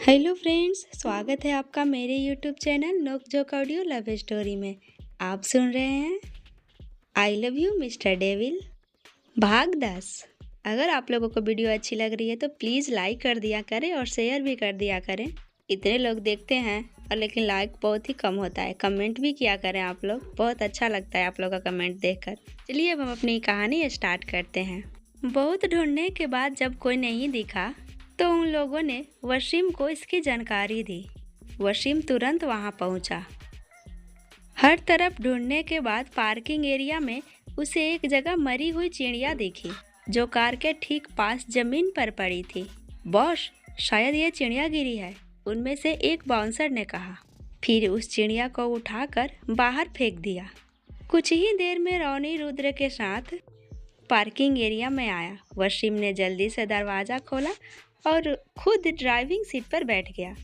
Hello friends, स्वागत है आपका मेरे यूट्यूब चैनल नोक जोक ऑडियो लव स्टोरी में। आप सुन रहे हैं I love you mister devil भाग 10। अगर आप लोगों को वीडियो अच्छी लग रही है तो प्लीज़ लाइक कर दिया करें और शेयर भी कर दिया करें। इतने लोग देखते हैं और लेकिन लाइक बहुत ही कम होता है। कमेंट भी किया करें आप लोग, बहुत अच्छा लगता है आप लोग का कमेंट देखकर। चलिए अब हम अपनी कहानी स्टार्ट करते हैं। बहुत ढूंढने के बाद जब कोई नहीं दिखा तो उन लोगों ने वसीम को इसकी जानकारी दी। वसीम तुरंत वहां पहुंचा। हर तरफ ढूंढने के बाद पार्किंग एरिया में उसे एक जगह मरी हुई चिड़िया दिखी जो कार के ठीक पास जमीन पर पड़ी थी। बॉस, शायद ये चिड़िया गिरी है, उनमें से एक बाउंसर ने कहा। फिर उस चिड़िया को उठाकर बाहर फेंक दिया। कुछ ही देर में रोनी रुद्र के साथ पार्किंग एरिया में आया। वसीम ने जल्दी से दरवाज़ा खोला और खुद ड्राइविंग सीट पर बैठ गया।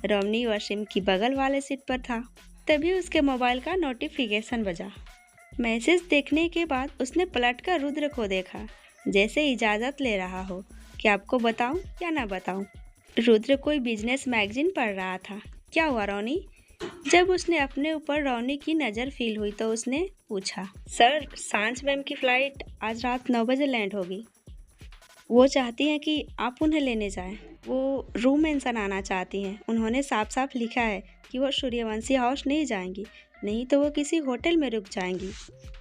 रोनी वसीम की बगल वाले सीट पर था। तभी उसके मोबाइल का नोटिफिकेशन बजा। मैसेज देखने के बाद उसने पलटकर रुद्र को देखा, जैसे इजाज़त ले रहा हो कि आपको बताऊं या ना बताऊं। रुद्र कोई बिजनेस मैगजीन पढ़ रहा था। क्या हुआ रोनी? जब उसने अपने ऊपर रोनी की नज़र फील हुई तो उसने पूछा, सर, सांझ मैम की फ़्लाइट आज रात 9 बजे लैंड होगी। वो चाहती हैं कि आप उन्हें लेने जाएं। वो रूम मेंशन आना चाहती हैं। उन्होंने साफ साफ लिखा है कि वो सूर्यवंशी हाउस नहीं जाएंगी, नहीं तो वो किसी होटल में रुक जाएंगी।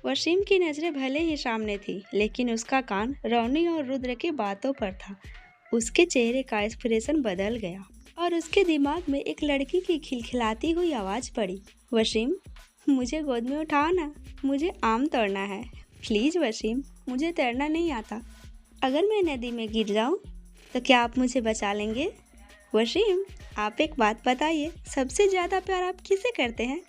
वसीम की नज़रें भले ही सामने थी, लेकिन उसका कान रोनी और रुद्र की बातों पर था। उसके चेहरे का एक्सप्रेशन बदल गया और उसके दिमाग में एक लड़की की खिलखिलाती हुई आवाज़ पड़ी। वसीम, मुझे गोद में उठाओ ना, मुझे आम तोड़ना है। प्लीज़ वसीम, मुझे तैरना नहीं आता। अगर मैं नदी में गिर जाऊं तो क्या आप मुझे बचा लेंगे? वसीम, आप एक बात बताइए, सबसे ज़्यादा प्यार आप किससे करते हैं?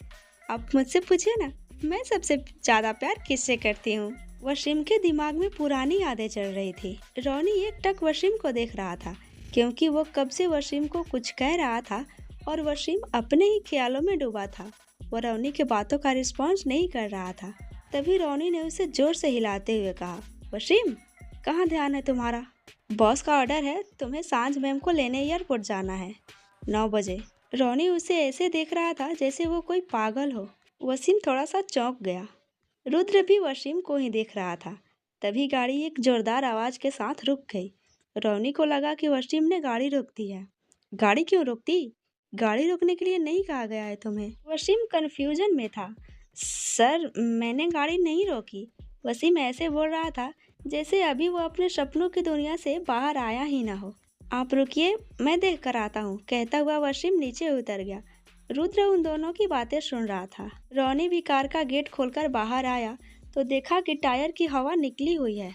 आप मुझसे पूछिए ना, मैं सबसे ज़्यादा प्यार किससे करती हूँ। वसीम के दिमाग में पुरानी यादें चल रही थी। रोनी एकटक वसीम को देख रहा था, क्योंकि वो कब से वसीम को कुछ कह रहा था और वसीम अपने ही ख्यालों में डूबा था। वो रोनी की बातों का रिस्पॉन्स नहीं कर रहा था। तभी रोनी ने उसे जोर से हिलाते हुए कहा, वसीम, कहाँ ध्यान है तुम्हारा? बॉस का ऑर्डर है, तुम्हें सांझ मैम को लेने एयरपोर्ट जाना है 9 बजे। रोनी उसे ऐसे देख रहा था जैसे वो कोई पागल हो। वसीम थोड़ा सा चौंक गया। रुद्र भी वसीम को ही देख रहा था। तभी गाड़ी एक जोरदार आवाज़ के साथ रुक गई। रोनी को लगा कि वसीम ने गाड़ी रोक दी है। गाड़ी क्यों रोक दी? गाड़ी रोकने के लिए नहीं कहा गया है तुम्हें। वसीम कन्फ्यूजन में था। सर, मैंने गाड़ी नहीं रोकी। वसीम ऐसे बोल रहा था जैसे अभी वो अपने सपनों की दुनिया से बाहर आया ही ना हो। आप रुकिए, मैं देख कर आता हूँ, कहता हुआ वसीम नीचे उतर गया। रुद्र उन दोनों की बातें सुन रहा था। रोनी भी कार का गेट खोलकर बाहर आया तो देखा कि टायर की हवा निकली हुई है।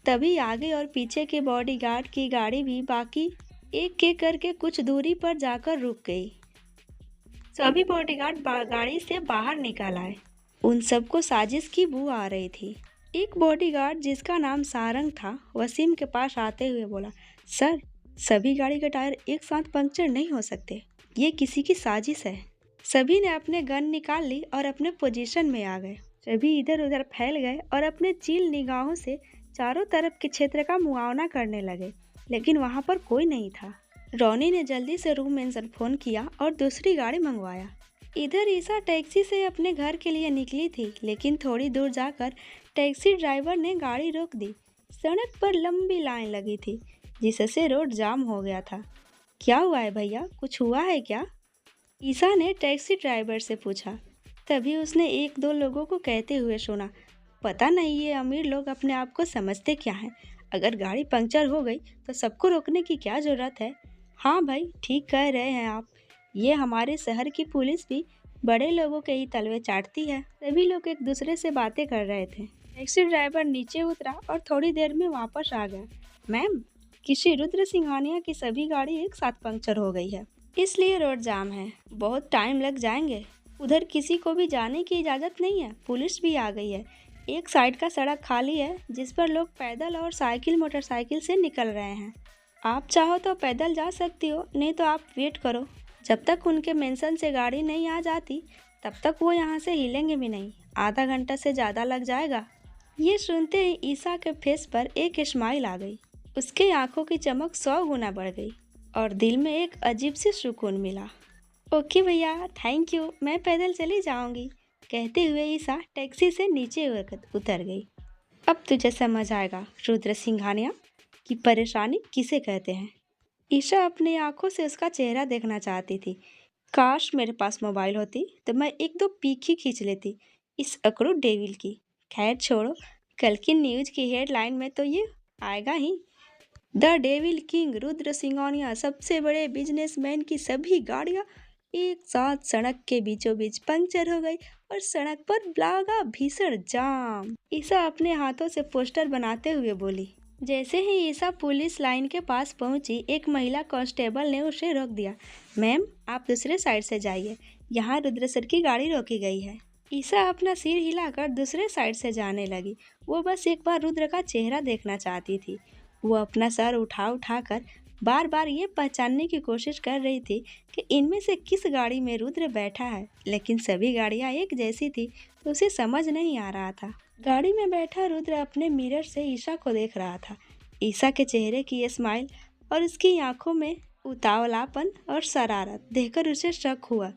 तभी आगे और पीछे के बॉडीगार्ड की गाड़ी भी बाकी एक एक करके कुछ दूरी पर जाकर रुक गई। सभी बॉडीगार्ड गाड़ी से बाहर निकल आए। उन सबको साजिश की बू आ रही थी। एक बॉडीगार्ड जिसका नाम सारंग था, वसीम के पास आते हुए बोला, सर, सभी गाड़ी के टायर एक साथ पंक्चर नहीं हो सकते, ये किसी की साजिश है। सभी ने अपने गन निकाल ली और अपने पोजीशन में आ गए। सभी इधर उधर फैल गए और अपने चील निगाहों से चारों तरफ के क्षेत्र का मुआयना करने लगे, लेकिन वहाँ पर कोई नहीं था। रोनी ने जल्दी से रूम मेंशन फोन किया और दूसरी गाड़ी मंगवाया। इधर ईसा टैक्सी से अपने घर के लिए निकली थी, लेकिन थोड़ी दूर जाकर टैक्सी ड्राइवर ने गाड़ी रोक दी। सड़क पर लंबी लाइन लगी थी, जिससे रोड जाम हो गया था। क्या हुआ है भैया, कुछ हुआ है क्या? ईसा ने टैक्सी ड्राइवर से पूछा। तभी उसने एक दो लोगों को कहते हुए सुना, पता नहीं ये अमीर लोग अपने आप को समझते क्या हैं। अगर गाड़ी पंक्चर हो गई तो सबको रोकने की क्या ज़रूरत है। हाँ भाई, ठीक कह रहे हैं आप। ये हमारे शहर की पुलिस भी बड़े लोगों के ही तलवे चाटती है। सभी लोग एक दूसरे से बातें कर रहे थे। टैक्सी ड्राइवर नीचे उतरा और थोड़ी देर में वापस आ गया। मैम, किसी रुद्र सिंघानिया की सभी गाड़ी एक साथ पंक्चर हो गई है, इसलिए रोड जाम है। बहुत टाइम लग जाएंगे। उधर किसी को भी जाने की इजाज़त नहीं है। पुलिस भी आ गई है। एक साइड का सड़क खाली है, जिस पर लोग पैदल और साइकिल मोटरसाइकिल से निकल रहे हैं। आप चाहो तो पैदल जा सकती हो, नहीं तो आप वेट करो। जब तक उनके मेंशन से गाड़ी नहीं आ जाती तब तक वो यहाँ से हिलेंगे भी नहीं। आधा घंटा से ज़्यादा लग जाएगा। ये सुनते ही ईसा के फेस पर एक स्माइल आ गई। उसके आंखों की चमक 100 गुना बढ़ गई। और दिल में एक अजीब सी सुकून मिला। ओके भैया, थैंक यू, मैं पैदल चली जाऊंगी, कहते हुए ईशा टैक्सी से नीचे उतर गई। अब तुझे समझ आएगा रुद्र सिंघानिया की परेशानी किसे कहते हैं। ईशा अपनी आंखों से उसका चेहरा देखना चाहती थी। काश मेरे पास मोबाइल होती तो मैं एक दो पीक ही खींच लेती इस अकड़ू डेविल की। खैर छोड़ो, कल की न्यूज की हेडलाइन में तो ये आएगा ही, the devil king Rudra Singhania, सबसे बड़े बिजनेसमैन की सभी गाड़ियां एक साथ सड़क के बीचों बीच पंक्चर हो गई और सड़क पर लगा भीषण जाम। ईशा अपने हाथों से पोस्टर बनाते हुए बोली। जैसे ही ईशा पुलिस लाइन के पास पहुंची, एक महिला कांस्टेबल ने उसे रोक दिया। मैम, आप दूसरे साइड से जाइए, यहाँ रुद्र सर की गाड़ी रोकी गई है। ईशा अपना सिर हिलाकर दूसरे साइड से जाने लगी। वो बस एक बार रुद्र का चेहरा देखना चाहती थी। वो अपना सर उठा कर बार बार ये पहचानने की कोशिश कर रही थी कि इनमें से किस गाड़ी में रुद्र बैठा है, लेकिन सभी गाड़ियाँ एक जैसी थी तो उसे समझ नहीं आ रहा था। गाड़ी में बैठा रुद्र अपने मिरर से ईशा को देख रहा था। ईशा के चेहरे की ये स्माइल और उसकी आंखों में उतावलापन और शरारत देखकर उसे शक हुआ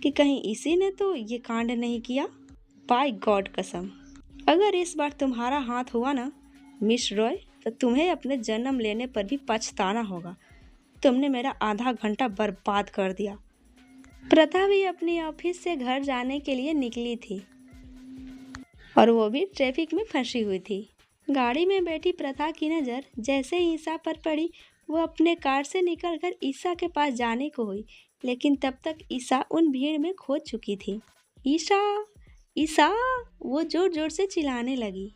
कि कहीं इसी ने तो ये कांड नहीं किया। बाय गॉड कसम, अगर इस बार तुम्हारा हाथ हुआ ना मिस रॉय, तो तुम्हें अपने जन्म लेने पर भी पछताना होगा। तुमने मेरा आधा घंटा बर्बाद कर दिया। प्रथा भी अपनी ऑफिस से घर जाने के लिए निकली थी और वो भी ट्रैफिक में फंसी हुई थी। गाड़ी में बैठी प्रथा की नज़र जैसे ही ईशा पर पड़ी, वो अपने कार से निकलकर ईशा के पास जाने को हुई, लेकिन तब तक ईशा उन भीड़ में खो चुकी थी। ईशा, ईशा, वो जोर जोर से चिल्लाने लगी।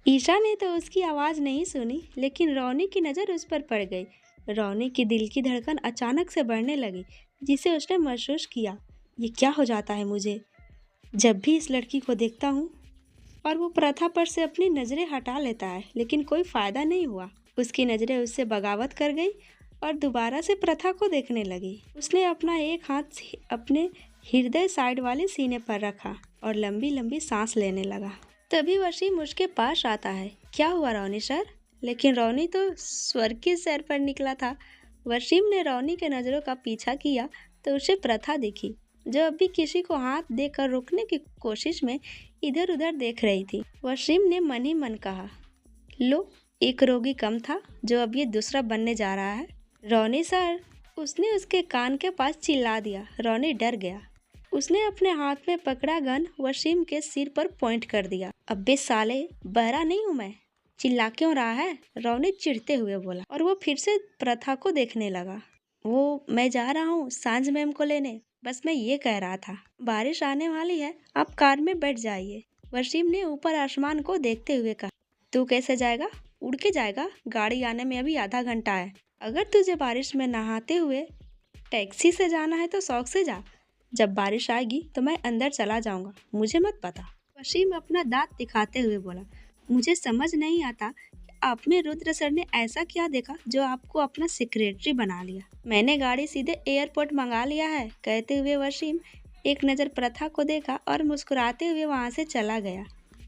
ईशा ने तो उसकी आवाज़ नहीं सुनी, लेकिन रोनी की नज़र उस पर पड़ गई। रोनी की दिल की धड़कन अचानक से बढ़ने लगी, जिसे उसने महसूस किया, ये क्या हो जाता है मुझे जब भी इस लड़की को देखता हूँ। और वो प्रथा पर से अपनी नज़रें हटा लेता है, लेकिन कोई फ़ायदा नहीं हुआ। उसकी नज़रें उससे बगावत कर गई और दोबारा से प्रथा को देखने लगी। उसने अपना एक हाथ अपने हृदय साइड वाले सीने पर रखा और लंबी लंबी सांस लेने लगा। तभी वसीम उसके पास आता है। क्या हुआ रोनी सर? लेकिन रोनी तो स्वर्ग के सैर पर निकला था। वसीम ने रोनी के नज़रों का पीछा किया तो उसे प्रथा दिखी, जो अभी किसी को हाथ देकर रोकने की कोशिश में इधर उधर देख रही थी। वसीम ने मन ही मन कहा, लो, एक रोगी कम था जो अब ये दूसरा बनने जा रहा है। रोनी सर, उसने उसके कान के पास चिल्ला दिया। रोनी डर गया। उसने अपने हाथ में पकड़ा गन वसीम के सिर पर पॉइंट कर दिया। अबे साले, बहरा नहीं हूँ मैं, चिल्ला क्यों रहा है? रोनी चिढ़ते हुए बोला और वो फिर से प्रथा को देखने लगा। वो, मैं जा रहा हूँ सांझ मैम को लेने, बस मैं ये कह रहा था। बारिश आने वाली है, आप कार में बैठ जाइए। वसीम ने ऊपर आसमान को देखते हुए कहा। तू कैसे जाएगा? उड़ के जाएगा, गाड़ी आने में अभी आधा घंटा है। अगर तुझे बारिश में नहाते हुए टैक्सी से जाना है तो शौक से जा, जब बारिश आएगी तो मैं अंदर चला जाऊंगा, मुझे मत पता। वसीम अपना दांत दिखाते हुए बोला, मुझे समझ नहीं आता कि आप में रुद्र सर ने ऐसा क्या देखा जो आपको अपना सेक्रेटरी बना लिया। मैंने गाड़ी सीधे एयरपोर्ट मंगा लिया है। कहते हुए वसीम एक नज़र प्रथा को देखा और मुस्कुराते हुए वहाँ से चला गया।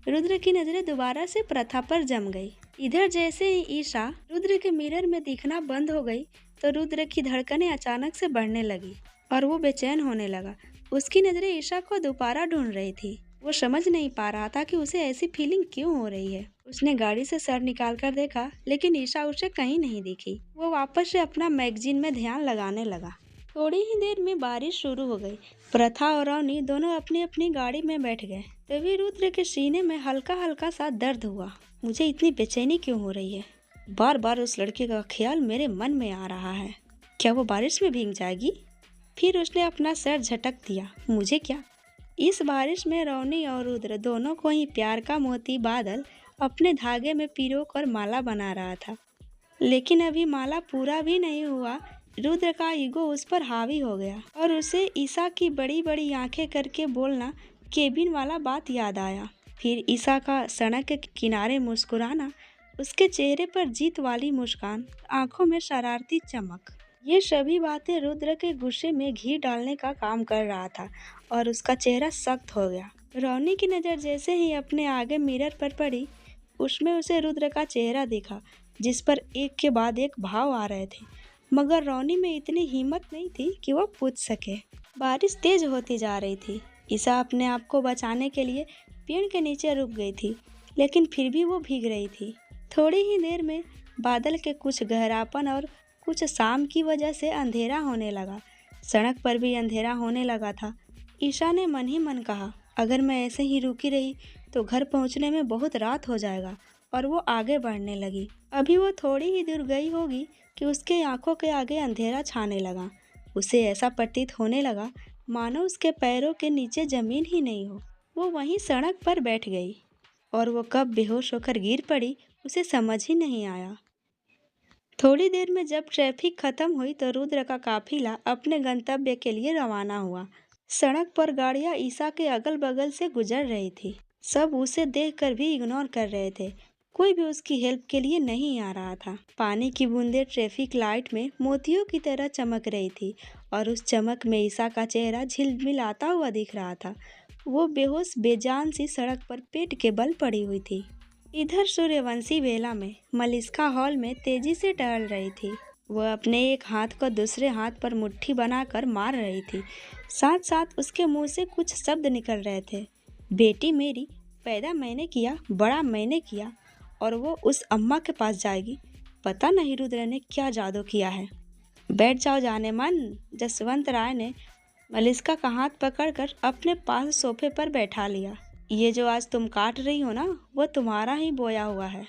रुद्र की नज़रें दोबारा से प्रथा पर जम गई। इधर जैसे ही ईशा रुद्र के मिरर में दिखना बंद हो गई तो रुद्र की धड़कनें अचानक से बढ़ने लगी और वो बेचैन होने लगा। उसकी नज़रें ईशा को दोबारा ढूंढ रही थी। वो समझ नहीं पा रहा था कि उसे ऐसी फीलिंग क्यों हो रही है। उसने गाड़ी से सर निकाल कर देखा, लेकिन ईशा उसे कहीं नहीं दिखी। वो वापस से अपना मैगजीन में ध्यान लगाने लगा। थोड़ी ही देर में बारिश शुरू हो गई। प्रथा और रोनी दोनों अपनी अपनी गाड़ी में बैठ गए। तभी रुद्र के सीने में हल्का हल्का सा दर्द हुआ। मुझे इतनी बेचैनी क्यों हो रही है? बार बार उस लड़के का ख्याल मेरे मन में आ रहा है। क्या वो बारिश में भीग जाएगी? फिर उसने अपना सर झटक दिया। मुझे क्या? इस बारिश में रोनी और रुद्र दोनों को ही प्यार का मोती बादल अपने धागे में पिरोकर और माला बना रहा था। लेकिन अभी माला पूरा भी नहीं हुआ, रुद्र का ईगो उस पर हावी हो गया और उसे ईशा की बड़ी बड़ी आंखें करके बोलना केबिन वाला बात याद आया। फिर ईशा का सड़क के किनारे मुस्कुराना, उसके चेहरे पर जीत वाली मुस्कान, आंखों में शरारती चमक, ये सभी बातें रुद्र के गुस्से में घी डालने का काम कर रहा था और उसका चेहरा सख्त हो गया। रोनी की नज़र जैसे ही अपने आगे मिरर पर पड़ी, उसमें उसे रुद्र का चेहरा दिखा, जिस पर एक के बाद एक भाव आ रहे थे। मगर रोनी में इतनी हिम्मत नहीं थी कि वो पूछ सके। बारिश तेज होती जा रही थी। ईशा अपने आप को बचाने के लिए पेड़ के नीचे रुक गई थी, लेकिन फिर भी वो भीग रही थी। थोड़ी ही देर में बादल के कुछ गहरापन और कुछ शाम की वजह से अंधेरा होने लगा। सड़क पर भी अंधेरा होने लगा था। ईशा ने मन ही मन कहा, अगर मैं ऐसे ही रुकी रही तो घर पहुंचने में बहुत रात हो जाएगा। और वो आगे बढ़ने लगी। अभी वो थोड़ी ही दूर गई होगी कि उसके आंखों के आगे अंधेरा छाने लगा। उसे ऐसा प्रतीत होने लगा मानो उसके पैरों के नीचे जमीन ही नहीं हो। वो वहीं सड़क पर बैठ गई और वो कब बेहोश होकर गिर पड़ी उसे समझ ही नहीं आया। थोड़ी देर में जब ट्रैफिक खत्म हुई तो रुद्र का काफिला अपने गंतव्य के लिए रवाना हुआ। सड़क पर गाड़ियां ईशा के अगल बगल से गुजर रही थी। सब उसे देखकर भी इग्नोर कर रहे थे। कोई भी उसकी हेल्प के लिए नहीं आ रहा था। पानी की बूंदें ट्रैफिक लाइट में मोतियों की तरह चमक रही थी और उस चमक में ईशा का चेहरा झिलमिलाता हुआ दिख रहा था। वो बेहोश बेजान सी सड़क पर पेट के बल पड़ी हुई थी। इधर सूर्यवंशी वेला में मलिष्का हॉल में तेजी से टहल रही थी। वह अपने एक हाथ को दूसरे हाथ पर मुट्ठी बनाकर मार रही थी। साथ साथ उसके मुंह से कुछ शब्द निकल रहे थे। बेटी मेरी, पैदा मैंने किया, बड़ा मैंने किया, और वो उस अम्मा के पास जाएगी। पता नहीं रुद्र ने क्या जादू किया है। बैठ जाओ जाने मन। जसवंत राय ने मलिष्का का हाथ पकड़कर अपने पास सोफे पर बैठा लिया। ये जो आज तुम काट रही हो ना, वो तुम्हारा ही बोया हुआ है।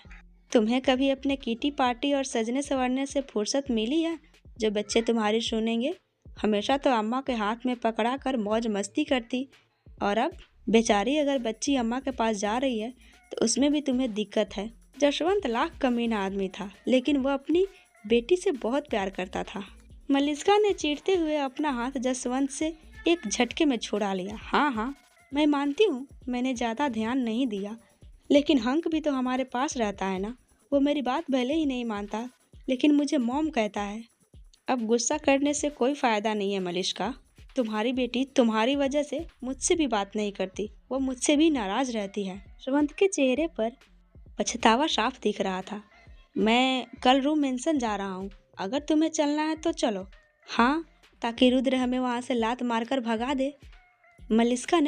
तुम्हें कभी अपने किटी पार्टी और सजने संवरने से फुर्सत मिली है जो बच्चे तुम्हारी सुनेंगे? हमेशा तो अम्मा के हाथ में पकड़ा कर मौज मस्ती करती, और अब बेचारी अगर बच्ची अम्मा के पास जा रही है तो उसमें भी तुम्हें दिक्कत है। जसवंत लाख कमीना आदमी था, लेकिन वह अपनी बेटी से बहुत प्यार करता था। मलिष्का ने चीरते हुए अपना हाथ जसवंत से एक झटके में छुड़ा लिया। हाँ, मैं मानती हूँ मैंने ज़्यादा ध्यान नहीं दिया, लेकिन हंक भी तो हमारे पास रहता है ना। वो मेरी बात भले ही नहीं मानता, लेकिन मुझे मॉम कहता है। अब गुस्सा करने से कोई फ़ायदा नहीं है मलिष्का। तुम्हारी बेटी तुम्हारी वजह से मुझसे भी बात नहीं करती, वो मुझसे भी नाराज़ रहती है। जसवंत के चेहरे पर पछतावा साफ दिख रहा था। मैं कल रूम मेंशन जा रहा हूँ, अगर तुम्हें चलना है तो चलो। हाँ, ताकि रुद्र हमें वहाँ से लात मारकर भगा दे। मलिष्का ने